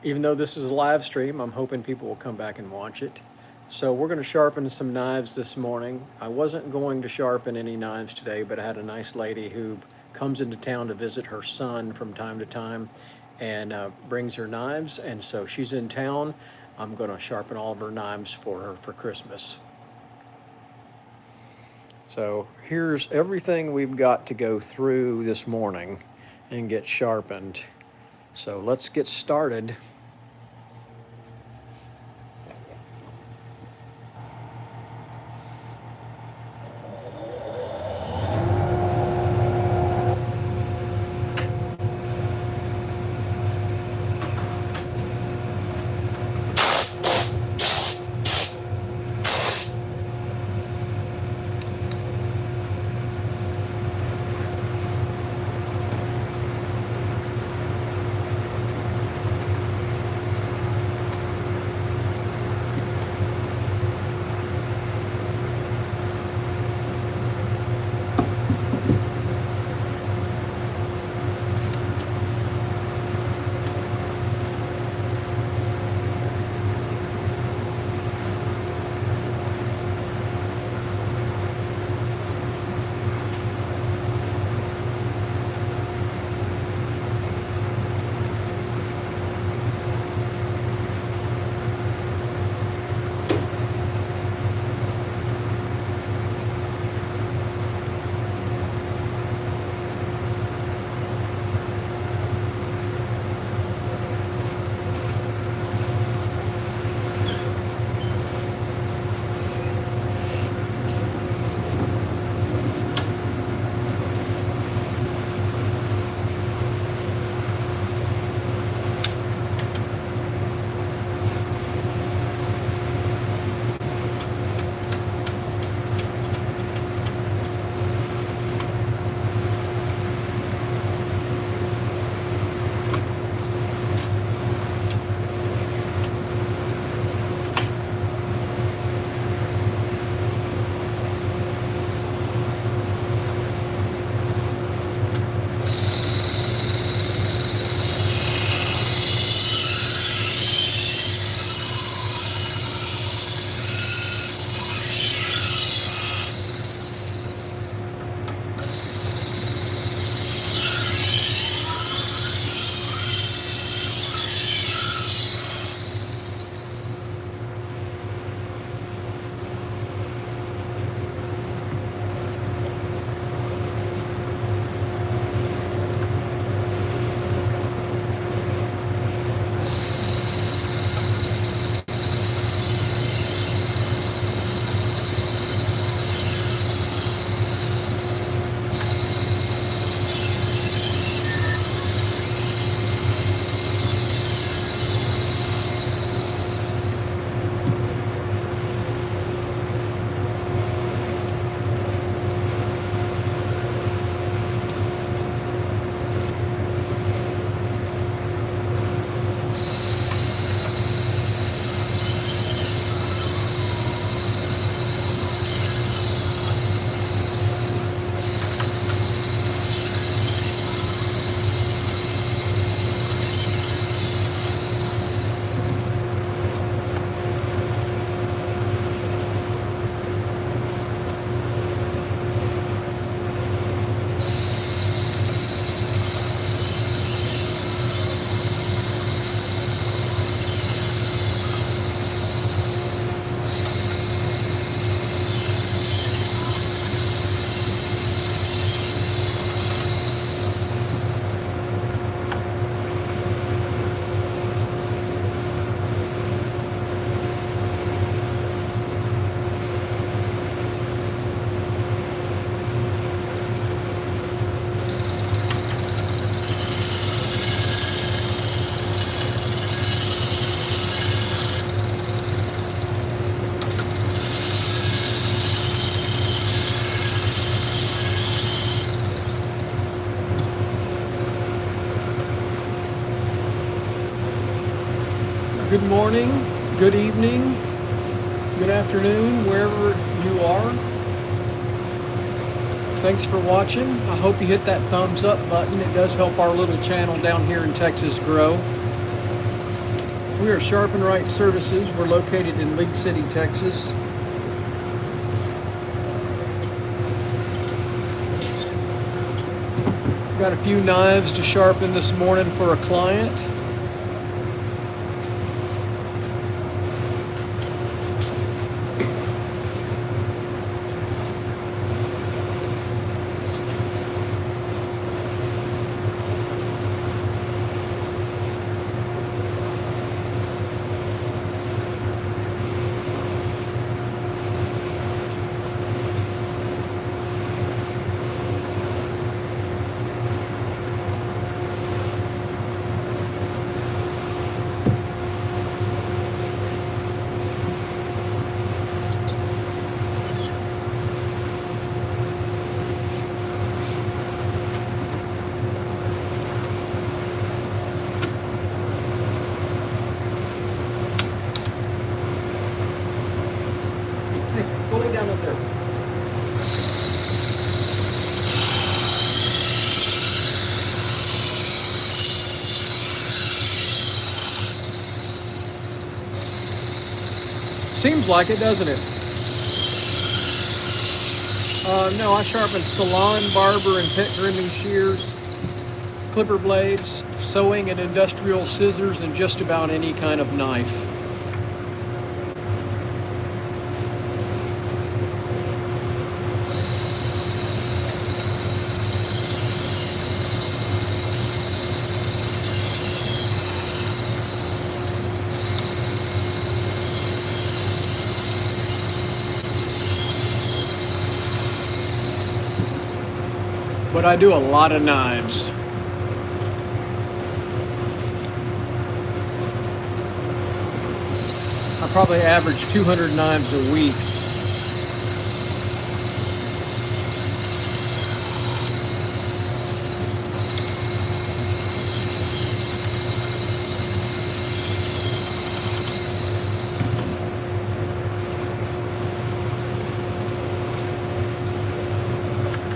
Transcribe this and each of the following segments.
Even though this is a live stream, I'm hoping people will come back and watch it. So we're going to sharpen some knives this morning. I wasn't going to sharpen any knives today, but I had a nice lady who comes into town to visit her son from time to time and brings her knives. And so she's in town. I'm going to sharpen all of her knives for her for Christmas. So here's everything we've got to go through this morning and get sharpened. So let's get started. Good morning, good evening, good afternoon, wherever you are. Thanks for watching. I hope you hit that thumbs up button. It does help our little channel down here in Texas grow. We are Sharpen Right Services. We're located in League City, Texas. Got a few knives to sharpen this morning for a client. Hey, go lay down up there. Seems like it, doesn't it? No, I sharpen Salon, Barber, and pet grooming shears, clipper blades, sewing and industrial scissors, and just about any kind of knife. But I do a lot of knives. I probably average 200 knives a week.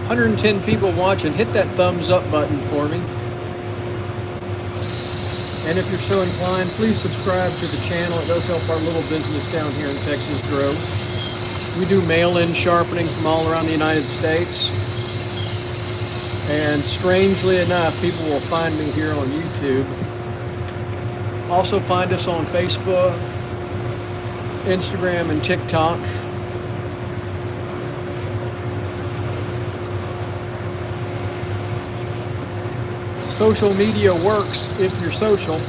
"110 people watching. Hit that thumbs up button for me. And if you're so inclined, please subscribe to the channel. It does help our little business down here in Texas grow. We do mail-in sharpening from all around the United States. And strangely enough, people will find me here on YouTube. Also find us on Facebook, Instagram, and TikTok. Social media works if you're social.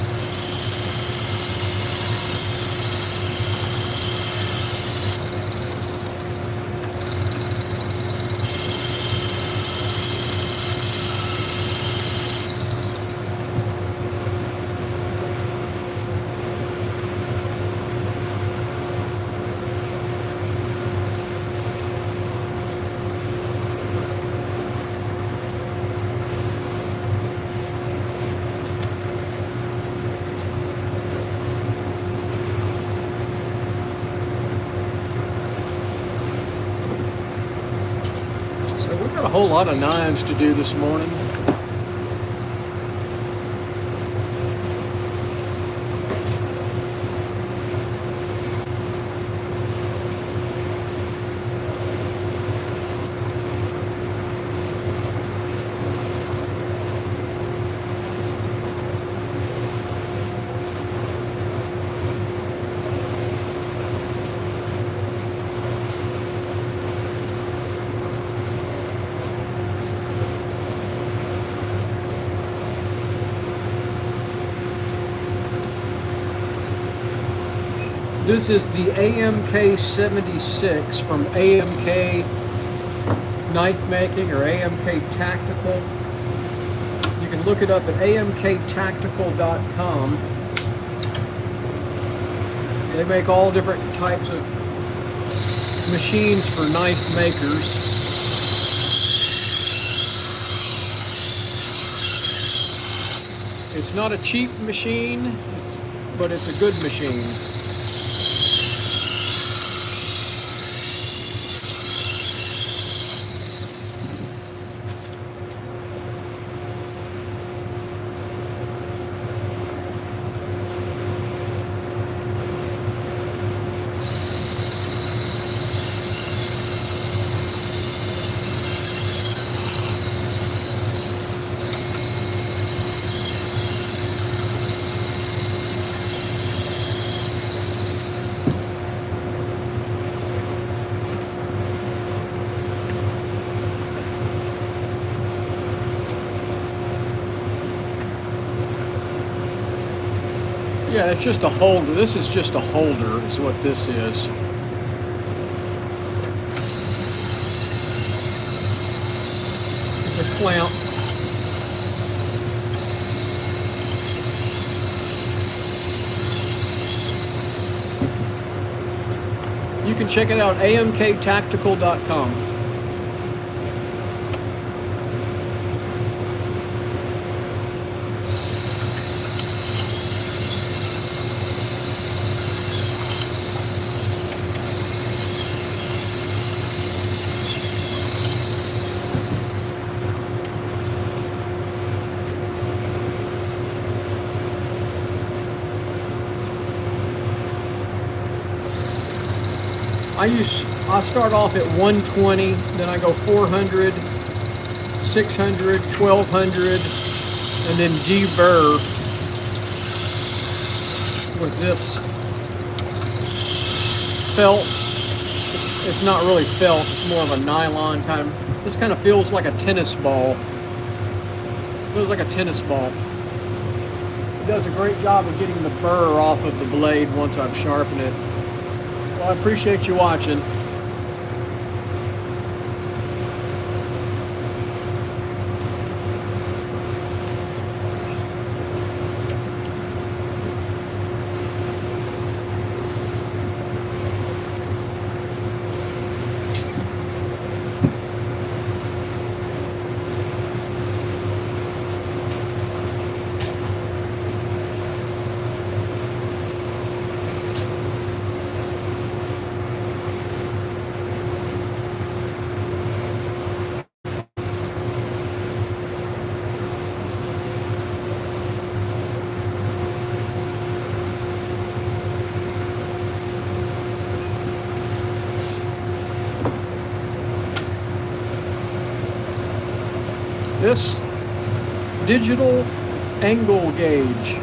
We've got a whole lot of knives to do this morning. This is the AMK 76 from AMK Knife Making or AMK Tactical. You can look it up at amktactical.com. They make all different types of machines for knife makers. It's not a cheap machine, but it's a good machine. Yeah, it's just a holder. This is just a holder is what this is. It's a clamp. You can check it out, amktactical.com. I start off at 120, then I go 400, 600, 1200, and then deburr with this felt. It's not really felt, it's more of a nylon kind of. This kind of feels like a tennis ball. Feels like a tennis ball. It does a great job of getting the burr off of the blade once I've sharpened it. Well, I appreciate you watching. This digital angle gauge.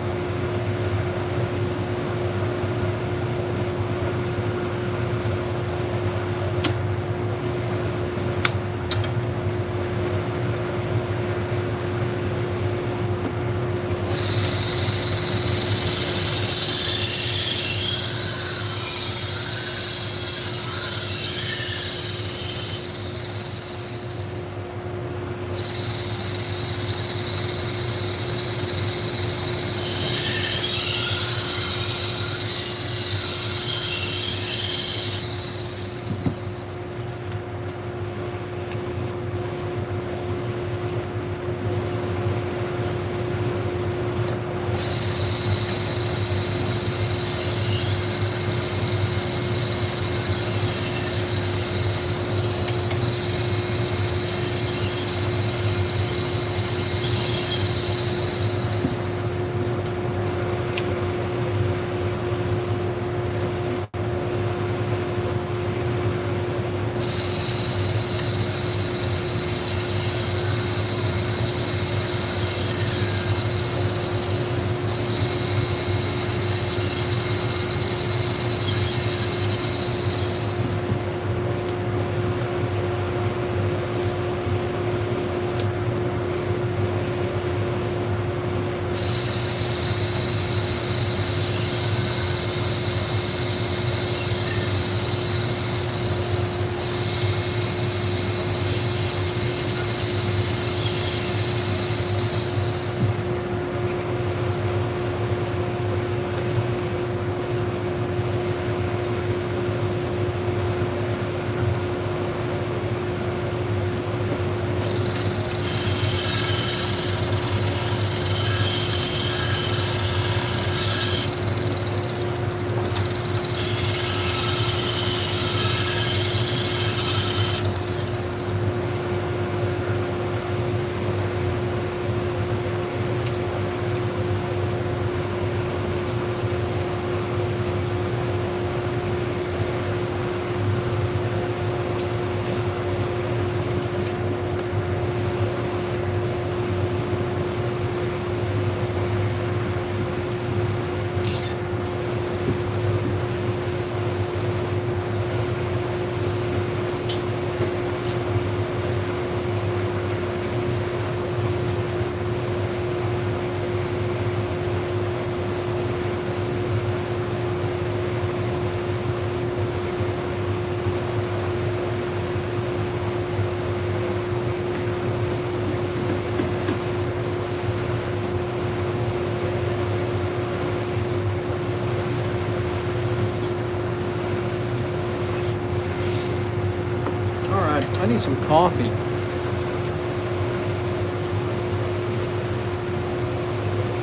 I need some coffee.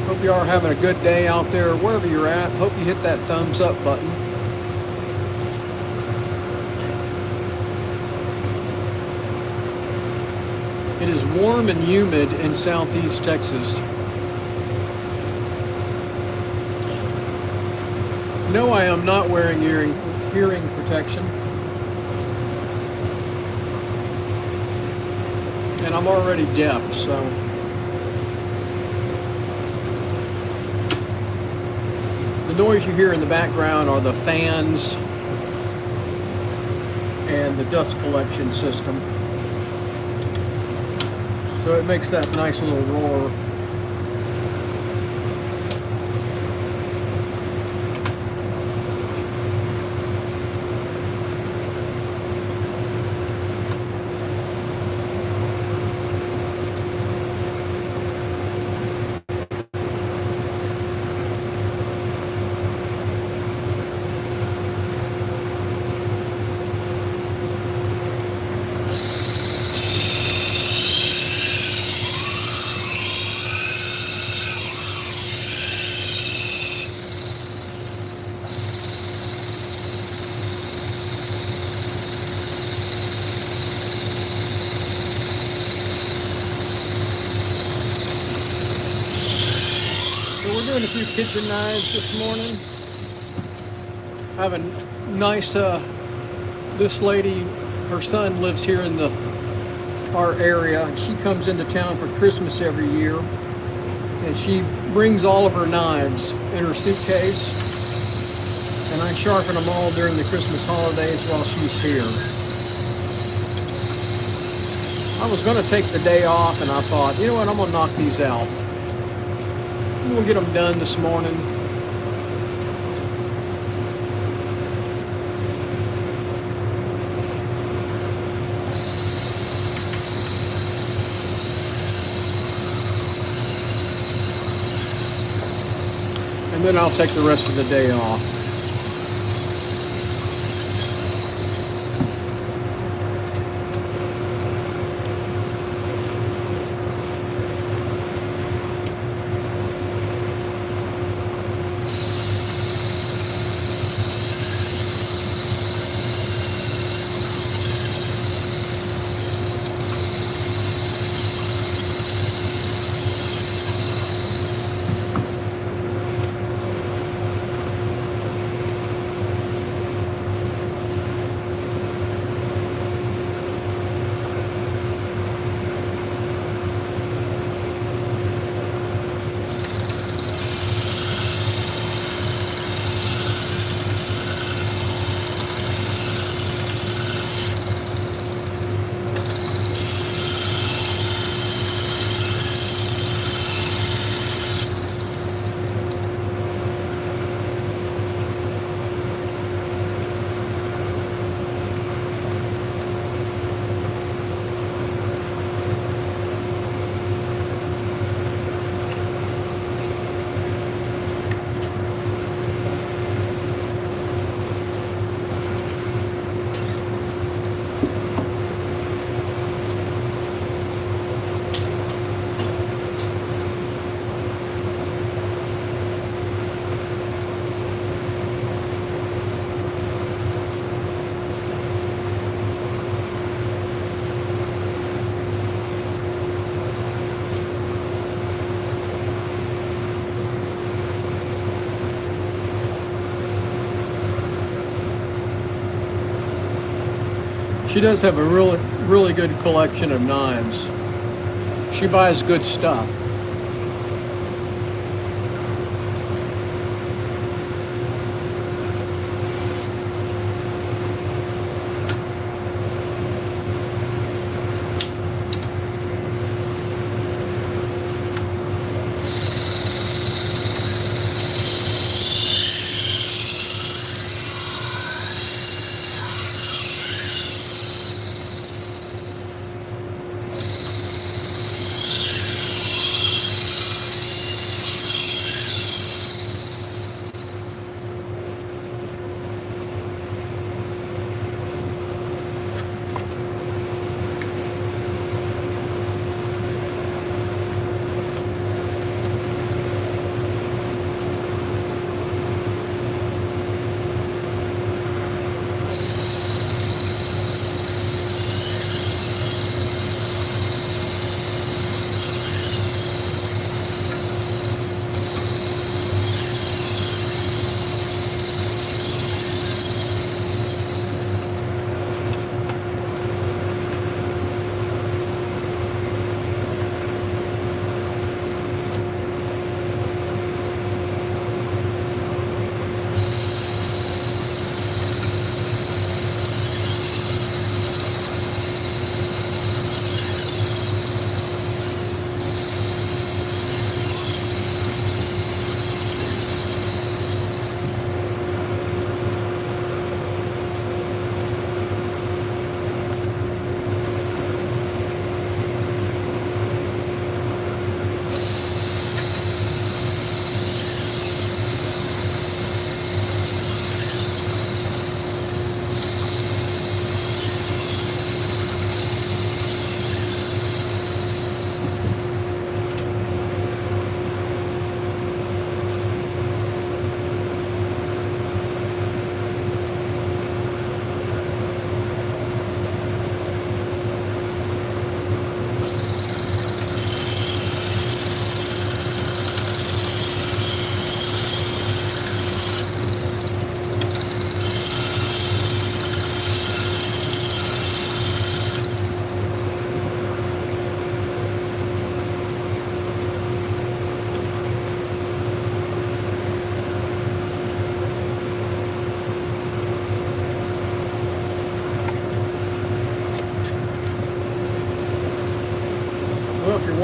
Hope you are having a good day out there, wherever you're at. Hope you hit that thumbs up button. It is warm and humid in southeast Texas. No, I am not wearing hearing protection. And I'm already deaf, so the noise you hear in the background are the fans and the dust collection system. So it makes that nice little roar. We're doing a few kitchen knives this morning. I have a nice, this lady, her son lives here in our area, and she comes into town for Christmas every year, and she brings all of her knives in her suitcase, and I sharpen them all during the Christmas holidays while she's here. I was going to take the day off, and I thought, you know what, I'm going to knock these out. We'll get them done this morning. And then I'll take the rest of the day off. She does have a really good collection of knives. She buys good stuff.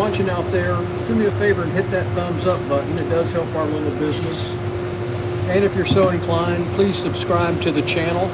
watching out there, do me a favor and hit that thumbs up button. It does help our little business. And if you're so inclined, please subscribe to the channel.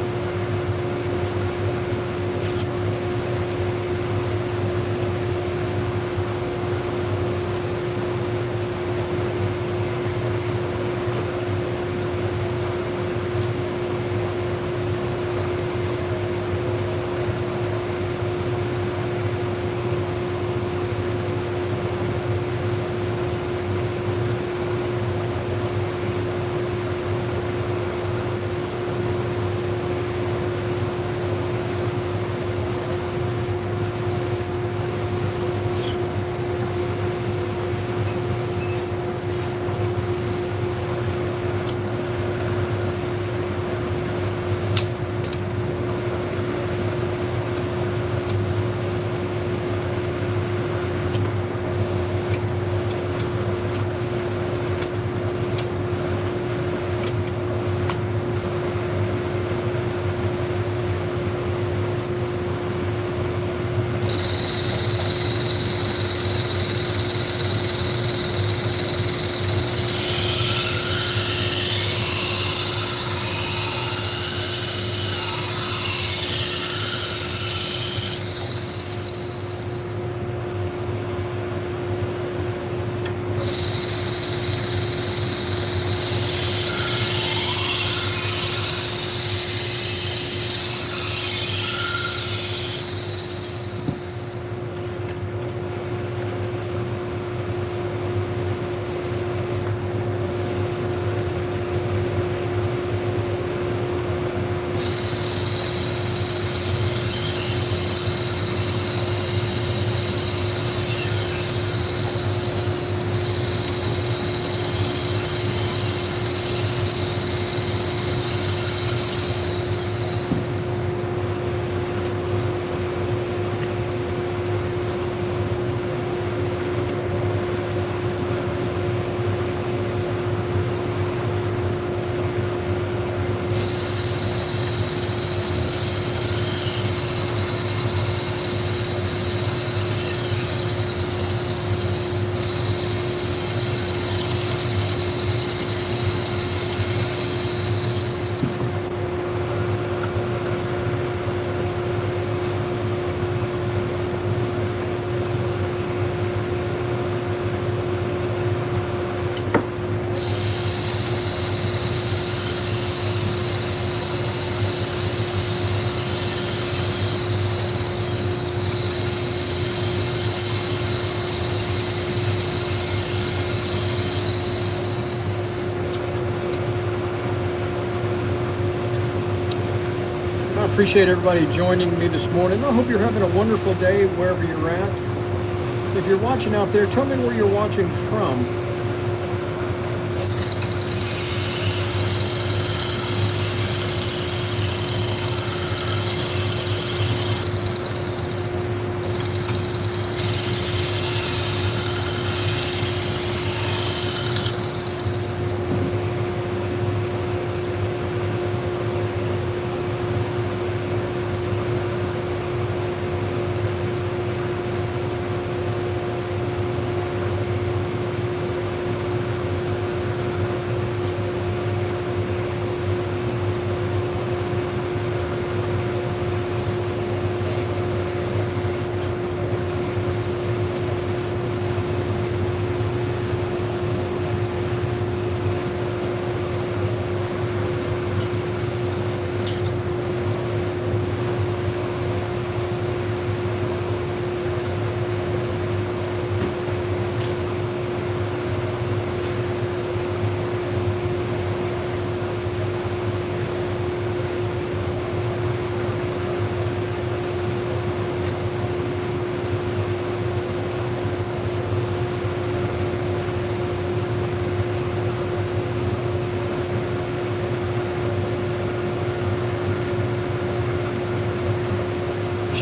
I appreciate everybody joining me this morning. I hope you're having a wonderful day wherever you're at. If you're watching out there, tell me where you're watching from.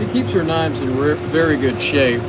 She keeps her knives in very good shape.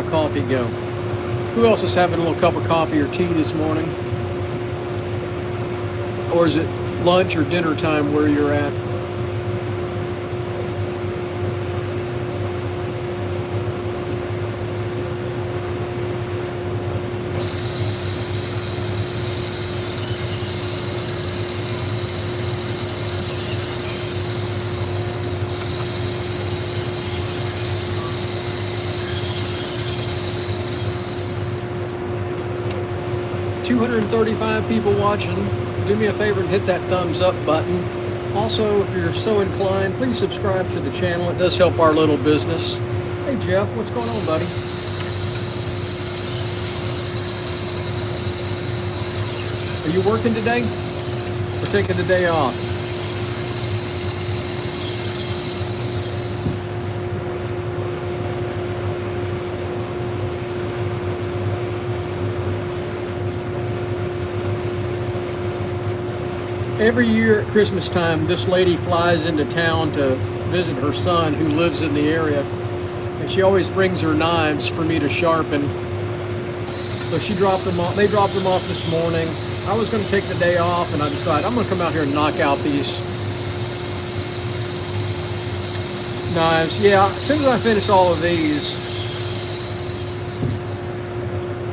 my coffee go? Who else is having a little cup of coffee or tea this morning? Or is it lunch or dinner time where you're at? $235 people watching. Do me a favor and hit that thumbs up button. Also, if you're so inclined, please subscribe to the channel. It does help our little business. Hey Jeff, what's going on, buddy? Are you working today? Or taking the day off? Every year at Christmas time, this lady flies into town to visit her son who lives in the area. And she always brings her knives for me to sharpen. So she dropped them off. They dropped them off this morning. I was going to take the day off, and I decided I'm going to come out here and knock out these knives. Yeah, as soon as I finish all of these,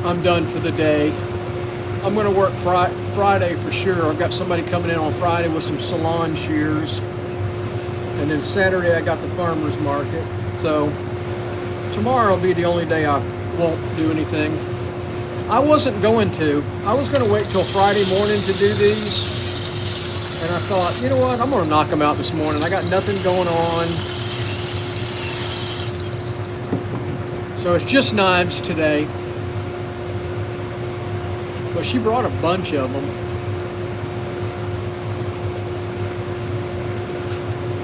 I'm done for the day. I'm going to work Friday for sure. I've got somebody coming in on Friday with some Salon shears. And then Saturday I got the farmer's market. So tomorrow will be the only day I won't do anything. I wasn't going to. I was going to wait till Friday morning to do these. And I thought, you know what? I'm going to knock them out this morning. I got nothing going on. So it's just knives today. But she brought a bunch of them.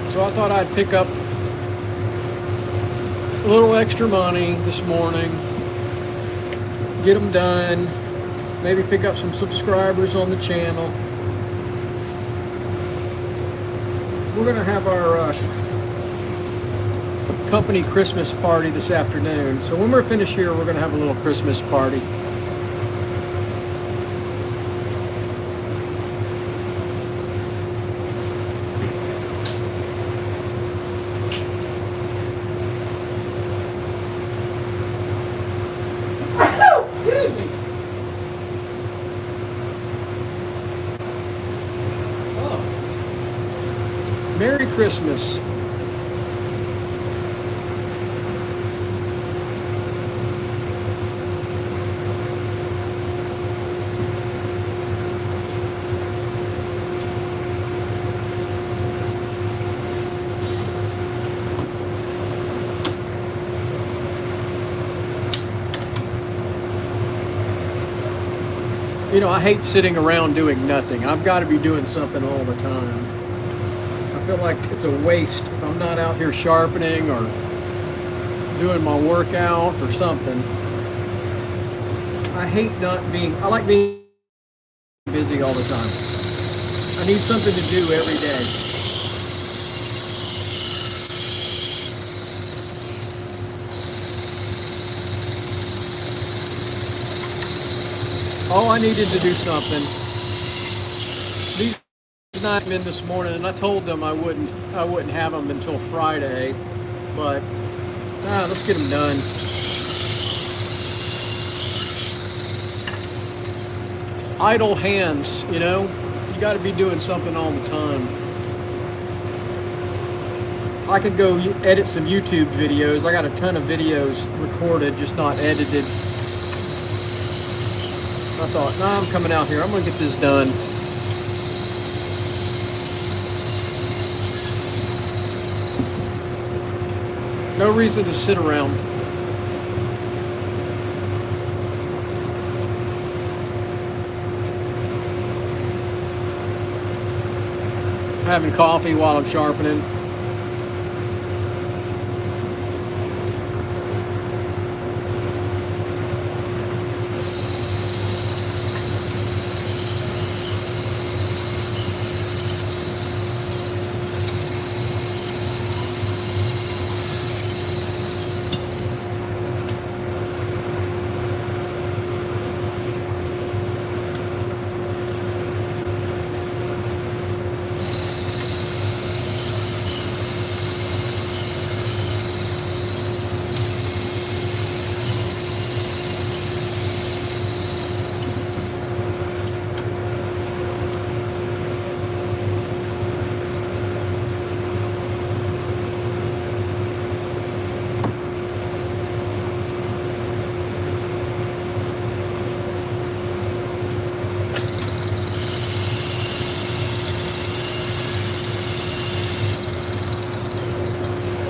So I thought I'd pick up a little extra money this morning, get them done, maybe pick up some subscribers on the channel. We're going to have our company Christmas party this afternoon. So when we're finished here, we're going to have a little Christmas party. Merry Christmas. You know, I hate sitting around doing nothing. I've got to be doing something all the time. I feel like it's a waste if I'm not out here sharpening or doing my workout or something. I hate not being, I like being busy all the time. I need something to do every day. Oh, I needed to do something. These knives came in this morning, and I told them I wouldn't have them until Friday, but let's get them done. Idle hands, you know, you got to be doing something all the time. I could go edit some YouTube videos. I got a ton of videos recorded, just not edited. I thought, nah, I'm coming out here. I'm going to get this done. No reason to sit around. Having coffee while I'm sharpening.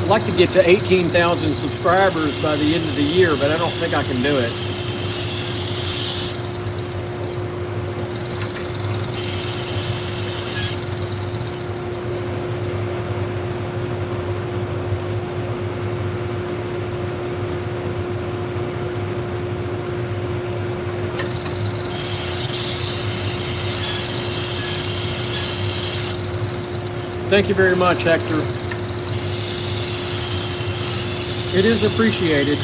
I'd like to get to 18,000 subscribers by the end of the year, but I don't think I can do it. Thank you very much, Hector. It is appreciated.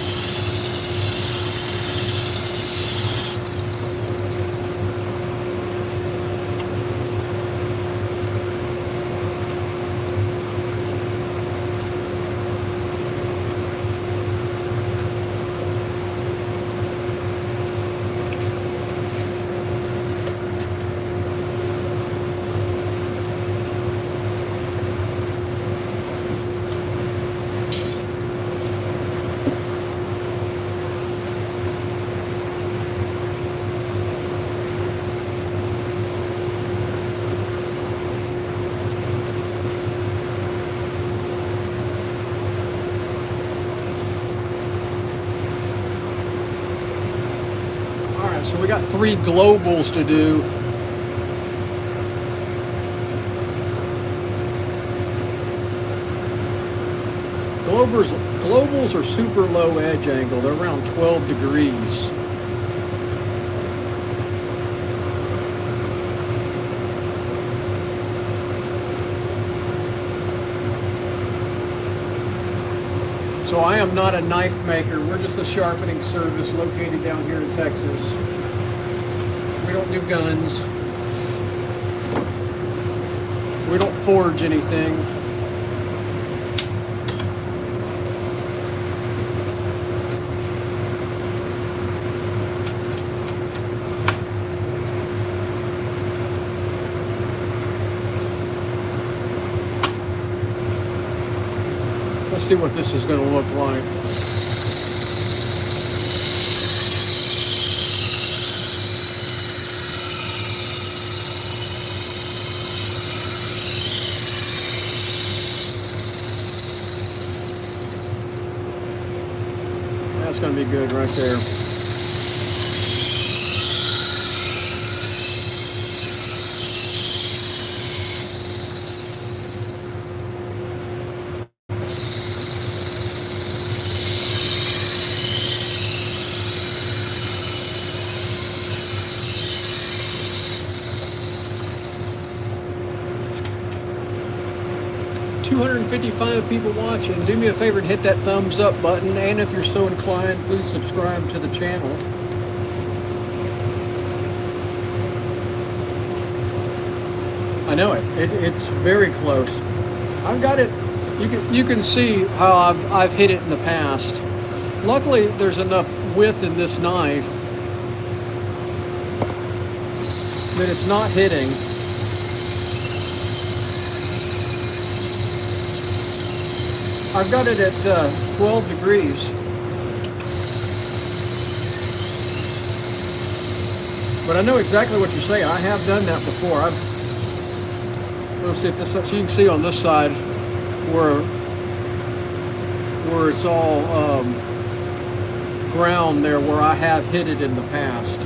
So we got 3 globals to do. Globals are super low edge angle. They're around 12 degrees. So I am not a knife maker. We're just a sharpening service located down here in Texas. We don't do guns. We don't forge anything. Let's see what this is going to look like. That's going to be good right there. $255 people watching. Do me a favor and hit that thumbs up button, and if you're so inclined, please subscribe to the channel. I know it's very close. I've got it. You can see how I've hit it in the past. Luckily, there's enough width in this knife that it's not hitting. I've got it at 12 degrees. But I know exactly what you're saying. I have done that before. Let's see if this, so you can see on this side where it's all ground there where I have hit it in the past.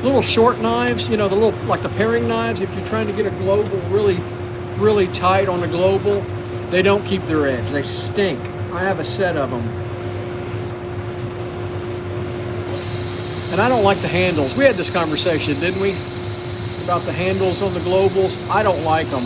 Little short knives, you know, the little, like the paring knives, if you're trying to get a global really tight on a global, they don't keep their edge. They stink. I have a set of them. And I don't like the handles. We had this conversation, didn't we? About the handles on the globals. I don't like them.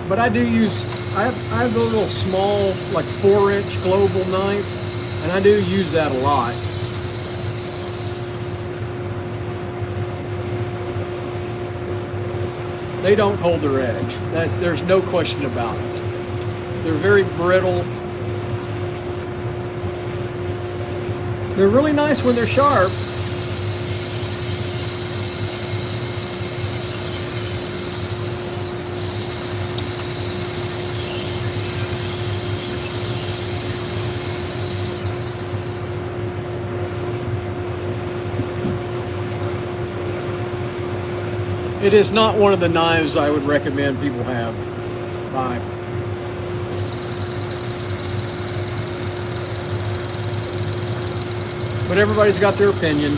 But I do use, I have a little small, like 4-inch global knife, and I do use that a lot. They don't hold their edge. There's no question about it. They're very brittle. They're really nice when they're sharp. It is not one of the knives I would recommend people have. Buy. But everybody's got their opinion.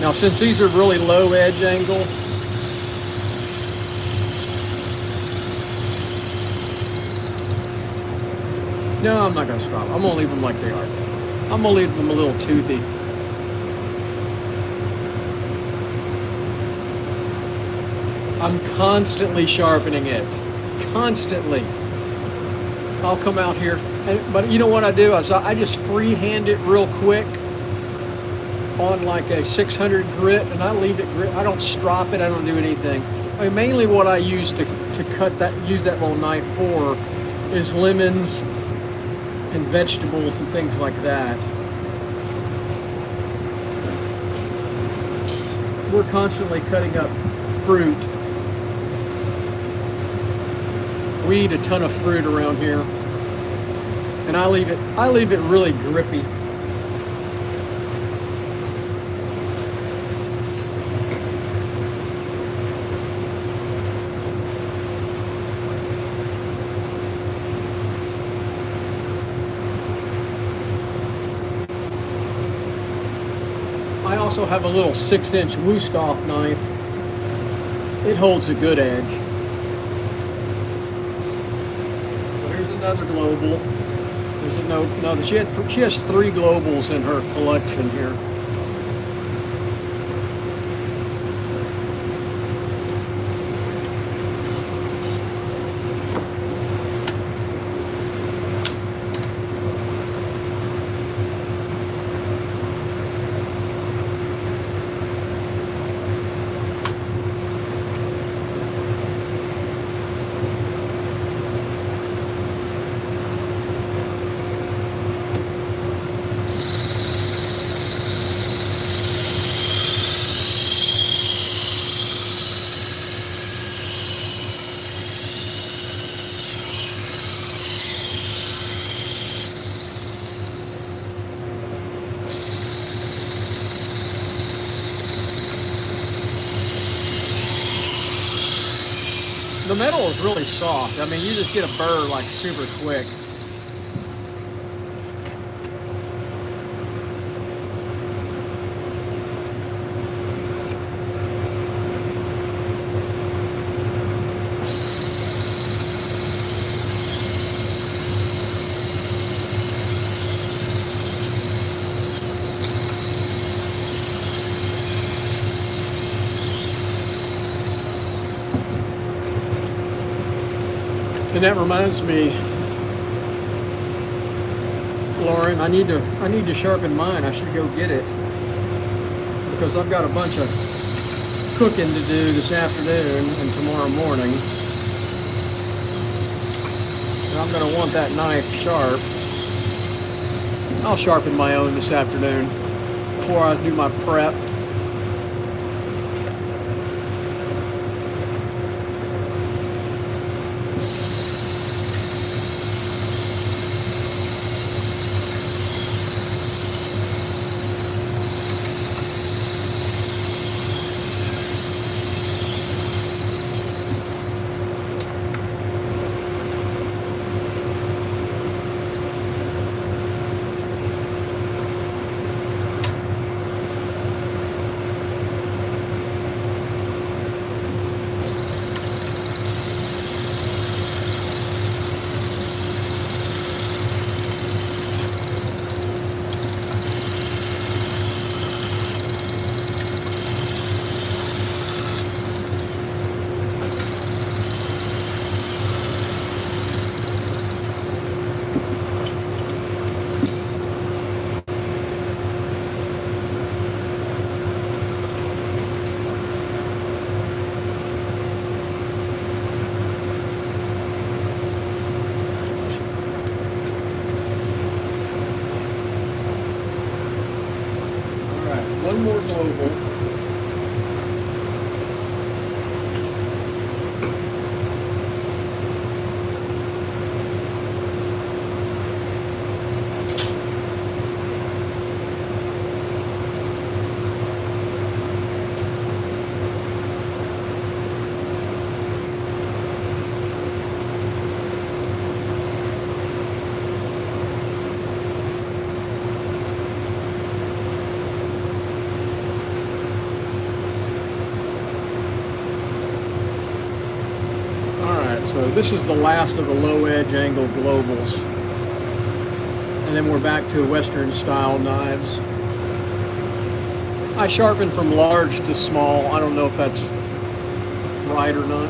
Now, since these are really low edge angle, no, I'm not going to stop. I'm going to leave them like they are. I'm going to leave them a little toothy. I'm constantly sharpening it. Constantly. I'll come out here, but you know what I do? I just freehand it real quick on like a 600 grit, and I leave it grit. I don't strop it. I don't do anything. I mean, mainly what I use to cut that, use that little knife for, is lemons and vegetables and things like that. We're constantly cutting up fruit. We eat a ton of fruit around here, and I leave it really grippy. I also have a little 6-inch Wusthof knife. It holds a good edge. So here's another global. There's a no. She has 3 globals in her collection here. The metal is really soft. I mean, you just get a burr like super quick. And that reminds me, Lauren, I need to sharpen mine. I should go get it because I've got a bunch of cooking to do this afternoon and tomorrow morning. And I'm going to want that knife sharp. I'll sharpen my own this afternoon before I do my prep. One more global. So this is the last of the low edge angle globals. And then we're back to Western style knives. I sharpen from large to small. I don't know if that's right or not.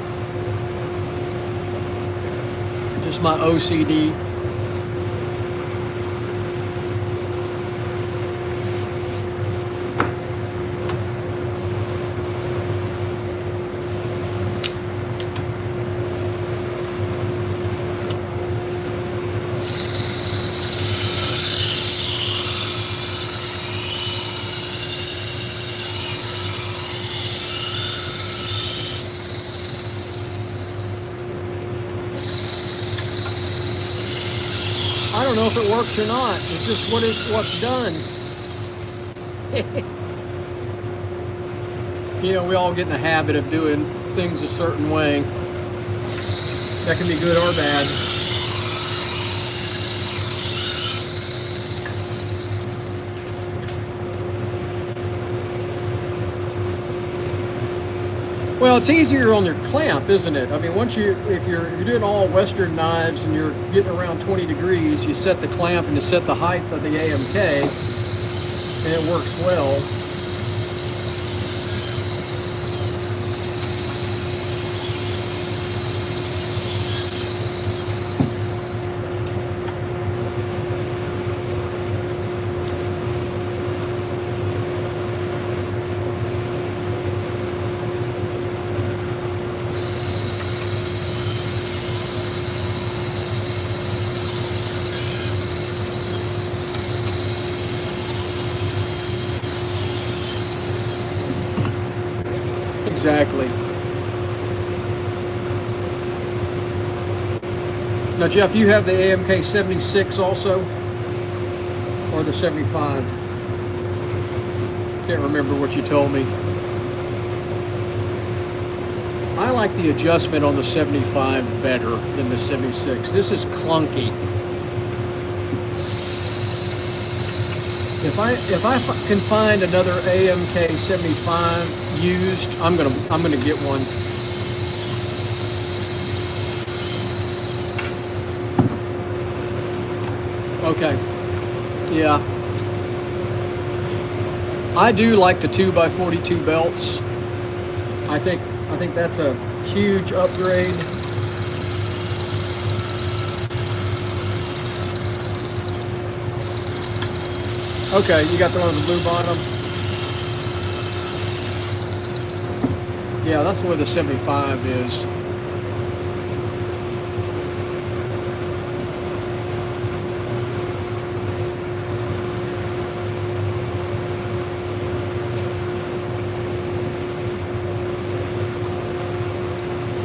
Just my OCD. I don't know if it works or not. It's just what's done. You know, we all get in the habit of doing things a certain way. That can be good or bad. Well, it's easier on your clamp, isn't it? I mean, if you're doing all Western knives and you're getting around 20 degrees, you set the clamp and you set the height of the AMK, and it works well. Exactly. Now, Jeff, you have the AMK 76 also, or the 75? Can't remember what you told me. I like the adjustment on the 75 better than the 76. This is clunky. If I can find another AMK 75 used, I'm gonna get one. Okay. Yeah. I do like the 2x42 belts. I think that's a huge upgrade. Okay, you got the one with the blue bottom. Yeah, that's where the 75 is.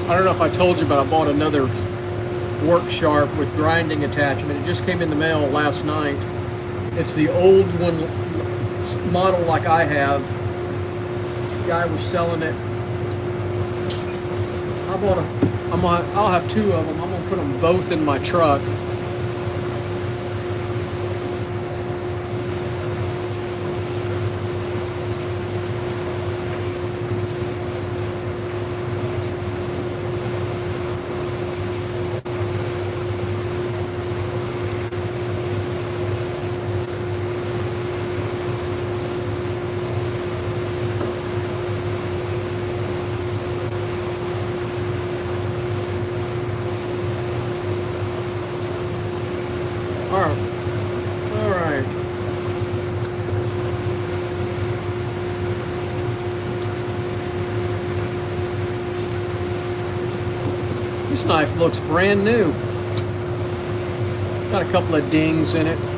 I don't know if I told you, but I bought another work sharp with grinding attachment. It just came in the mail last night. It's the old one model like I have. The guy was selling it. I'll have two of them. I'm gonna put them both in my truck. All right. This knife looks brand new. Got a couple of dings in it.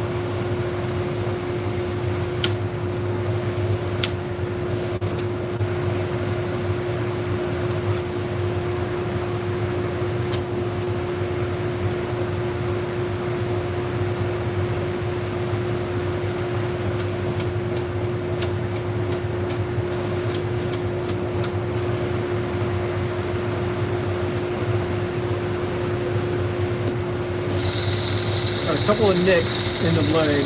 Got a couple of nicks in the blade.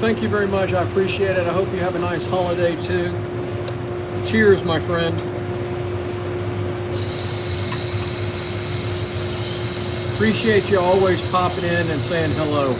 thank you very much. I appreciate it. I hope you have a nice holiday too. Cheers, my friend. Appreciate you always popping in and saying hello.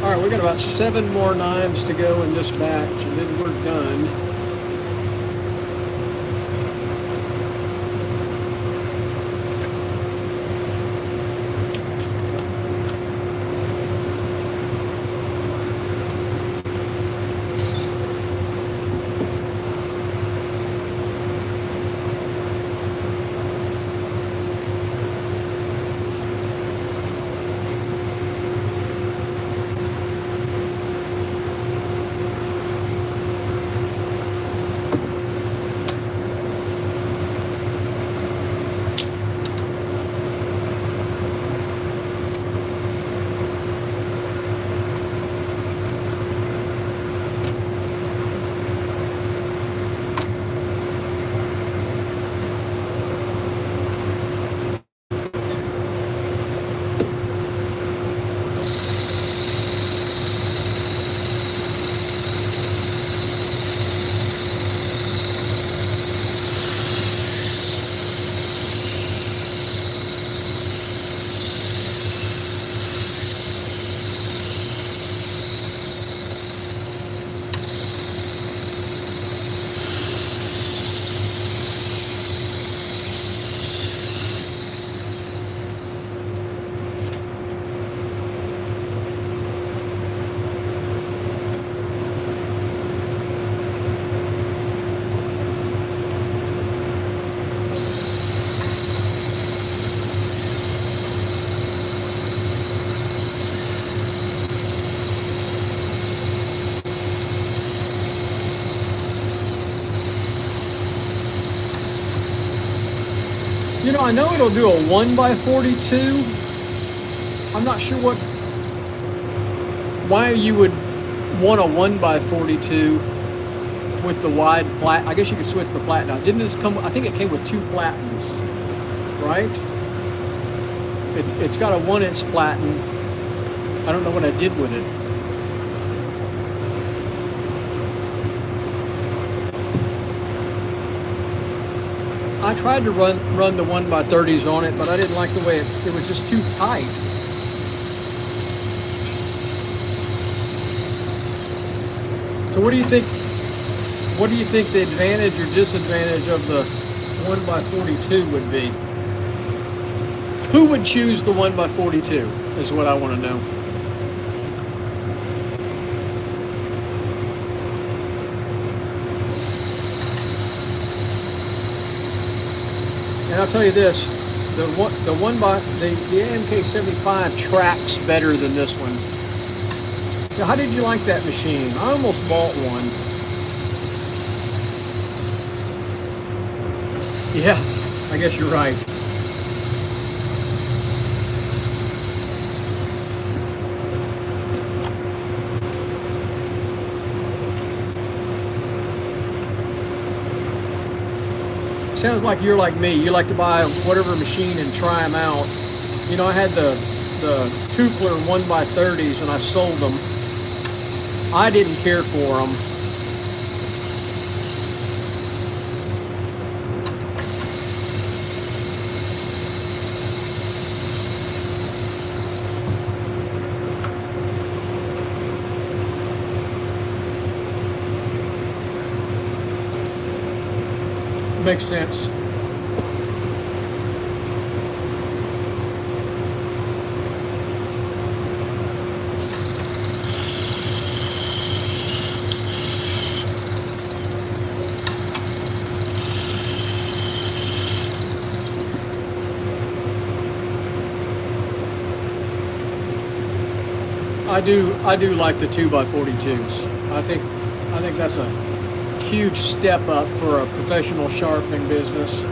All right, we got about 7 more knives to go in this batch, and then we're done. You know, I know it'll do a 1x42. I'm not sure why you would want a 1x42 with the wide plat. I guess you could switch the plat now. Didn't this come? I think it came with 2 platens, right? It's got a 1-inch platen. I don't know what I did with it. I tried to run the 1x30s on it, but I didn't like the way it was just too tight. So what do you think? What do you think the advantage or disadvantage of the 1x42 would be? Who would choose the 1x42 is what I want to know. And I'll tell you this, the AMK 75 tracks better than this one. Now, how did you like that machine? I almost bought one. Yeah, I guess you're right. Sounds like you're like me. You like to buy whatever machine and try them out. You know, I had the Tupler 1x30s and I sold them. I didn't care for them. Makes sense. I do like the 2x42s. I think that's a huge step up for a professional sharpening business.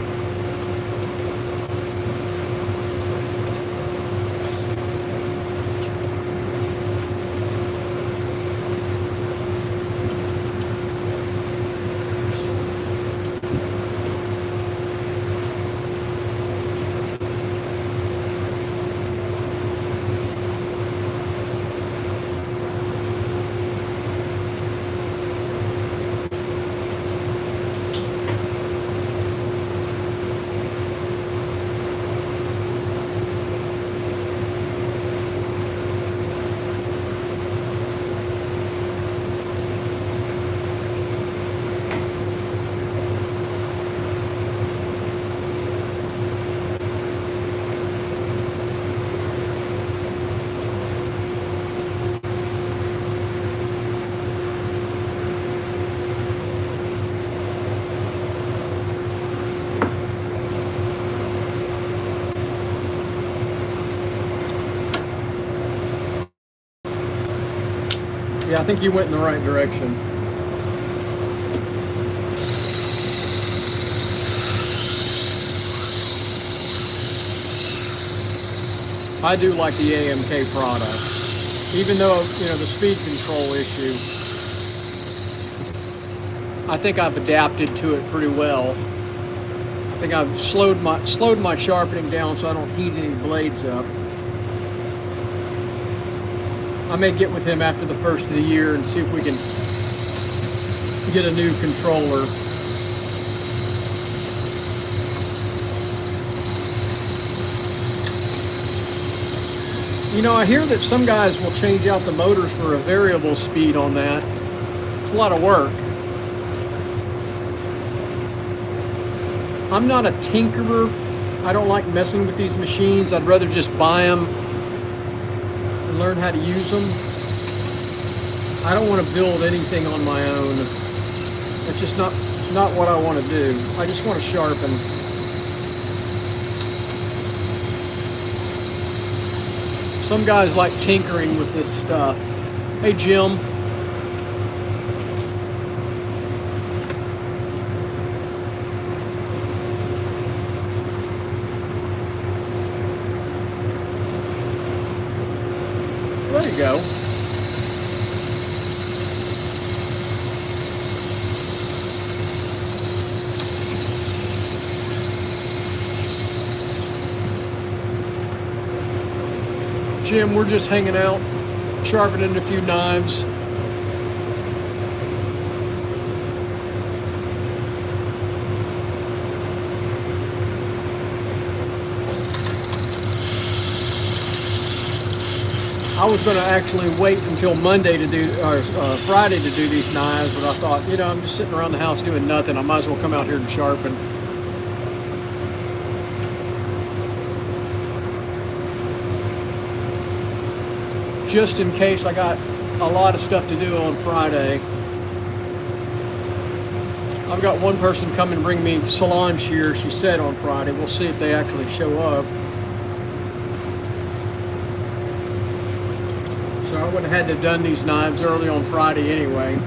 Yeah, I think you went in the right direction. I do like the AMK product, even though, you know, the speed control issue. I think I've adapted to it pretty well. I think I've slowed my sharpening down so I don't heat any blades up. I may get with him after the first of the year and see if we can get a new controller. You know, I hear that some guys will change out the motors for a variable speed on that. It's a lot of work. I'm not a tinkerer. I don't like messing with these machines. I'd rather just buy them and learn how to use them. I don't want to build anything on my own. That's just not what I want to do. I just want to sharpen. Some guys like tinkering with this stuff. Hey, Jim. There you go. Jim, we're just hanging out, sharpening a few knives. I was going to actually wait until Monday to do, or Friday to do these knives, but I thought, you know, I'm just sitting around the house doing nothing. I might as well come out here and sharpen. Just in case I got a lot of stuff to do on Friday. I've got one person come and bring me Salon shears, she said, on Friday. We'll see if they actually show up. So I would have had to have done these knives early on Friday anyway.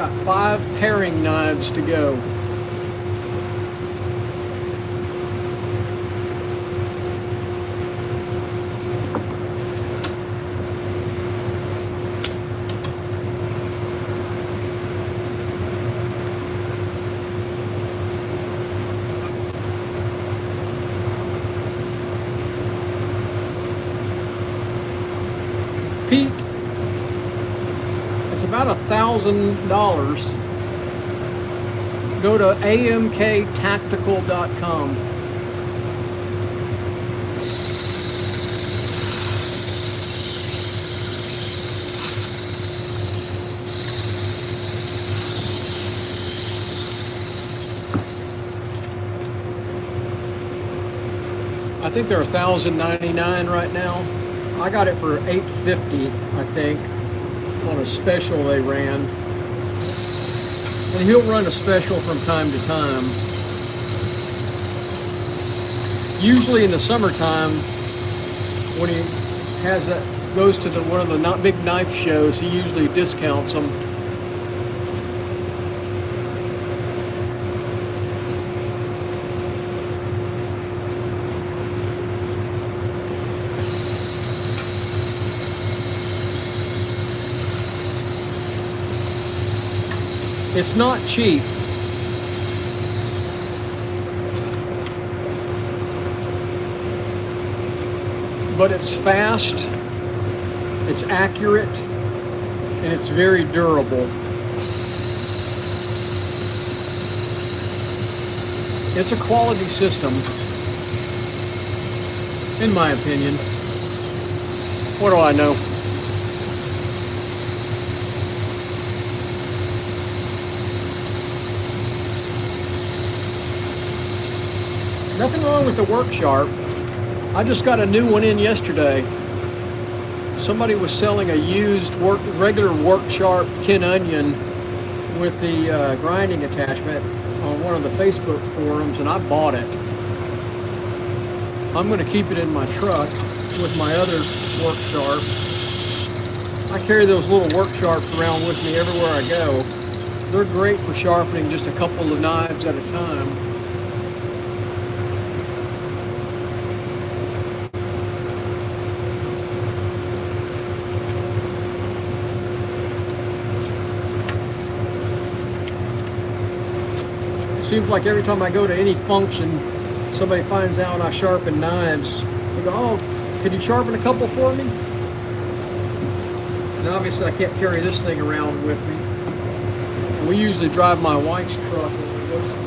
got 5 paring knives to go. Pete, it's about $1,000. Go to amktactical.com. I think they're $1,099 right now. I got it for $850, I think, on a special they ran. And he'll run a special from time to time. Usually in the summertime, when he has that, goes to one of the big knife shows, he usually discounts them. It's not cheap. But it's fast, it's accurate, and it's very durable. It's a quality system, in my opinion. What do I know? Nothing wrong with the work sharp. I just got a new one in yesterday. Somebody was selling a used regular work sharp Ken Onion with the grinding attachment on one of the Facebook forums, and I bought it. I'm going to keep it in my truck with my other work sharp. I carry those little work sharps around with me everywhere I go. They're great for sharpening just a couple of knives at a time. Seems like every time I go to any function, somebody finds out I sharpen knives. They go, "Oh, could you sharpen a couple for me?" And obviously I can't carry this thing around with me. And we usually drive my wife's truck when we go somewhere.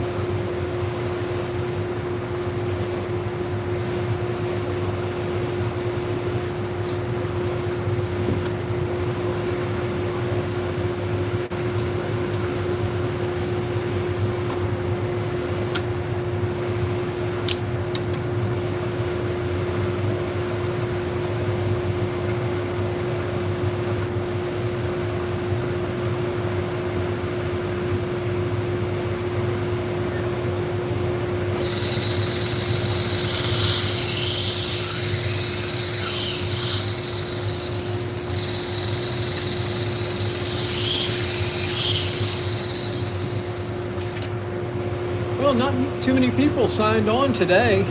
Well, not too many people signed on today.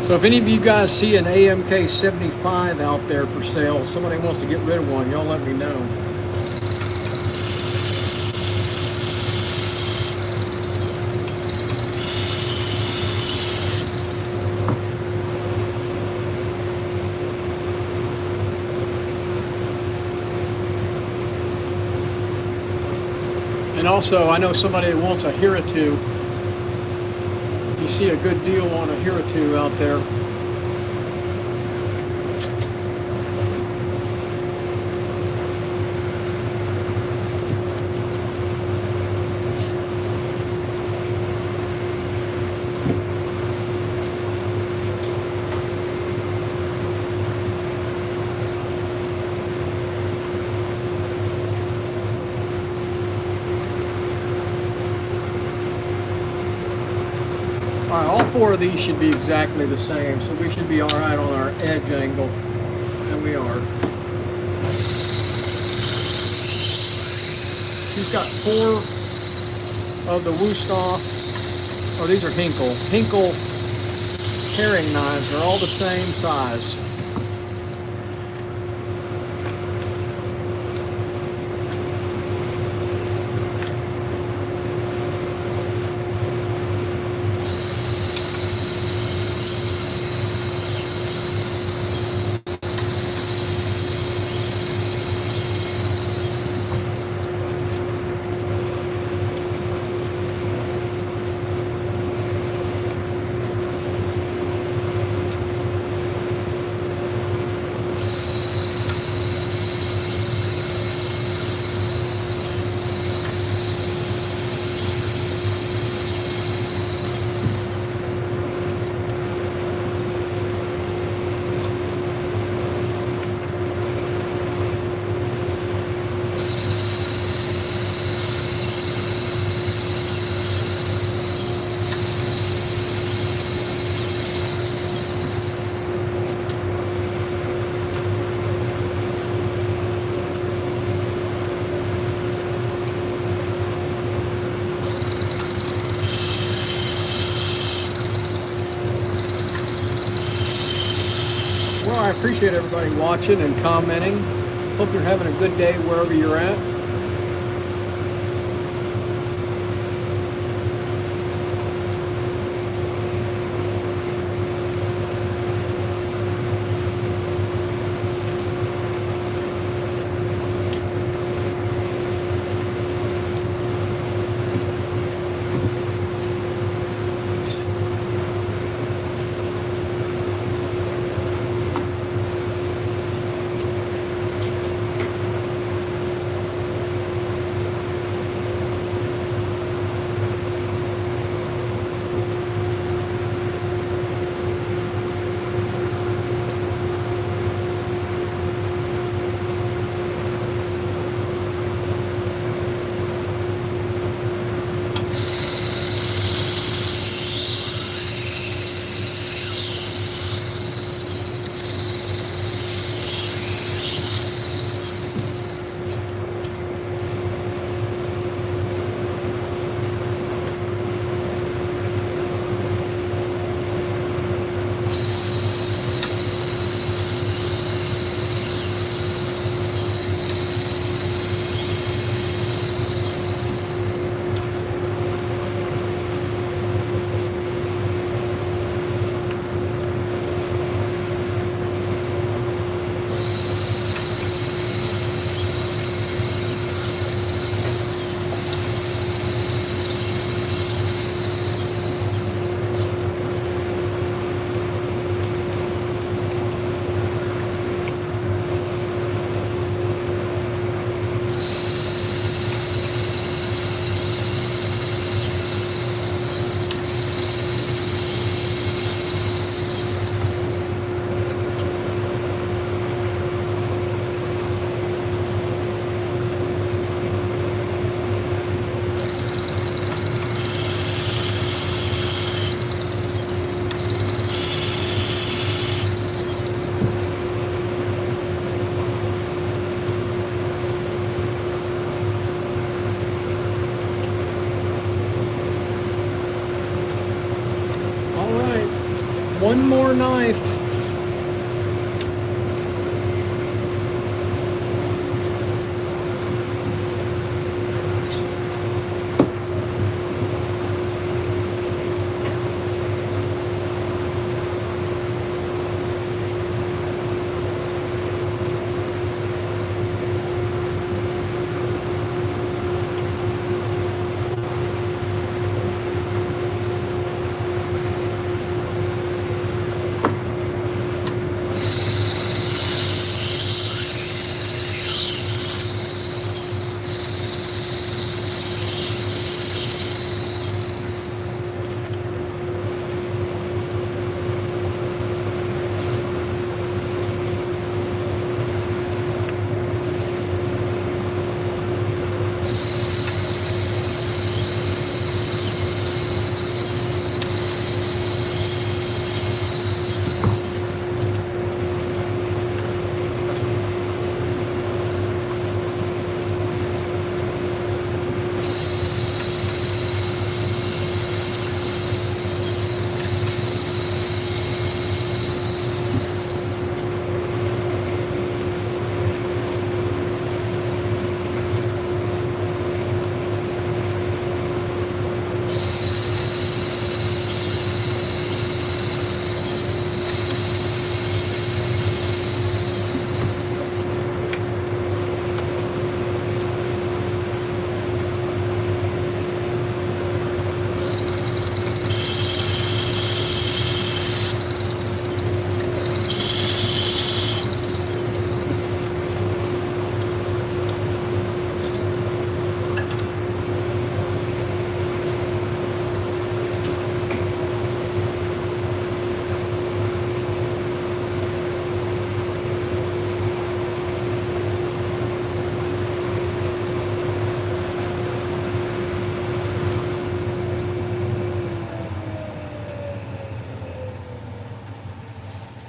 So if any of you guys see an AMK 75 out there for sale, somebody wants to get rid of one, y'all let me know. And also, I know somebody that wants a here or two. If you see a good deal on a here or two out there, all right, all four of these should be exactly the same, so we should be all right on our edge angle, and we are. She's got 4 of the Wusthof, oh, these are Hinkle paring knives. They're all the same size. Well, I appreciate everybody watching and commenting. Hope you're having a good day wherever you're at. One more knife.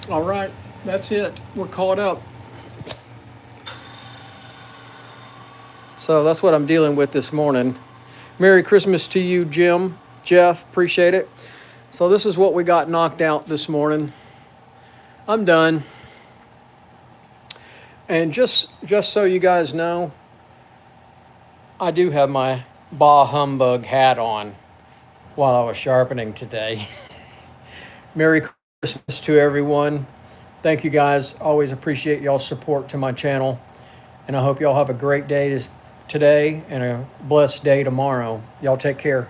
All right, that's it. We're caught up. So that's what I'm dealing with this morning. Merry Christmas to you, Jim, Jeff, appreciate it. So this is what we got knocked out this morning. I'm done. And just so you guys know, I do have my Bah Humbug hat on while I was sharpening today. Merry Christmas to everyone. Thank you guys. Always appreciate y'all's support to my channel. And I hope y'all have a great day today and a blessed day tomorrow. Y'all take care.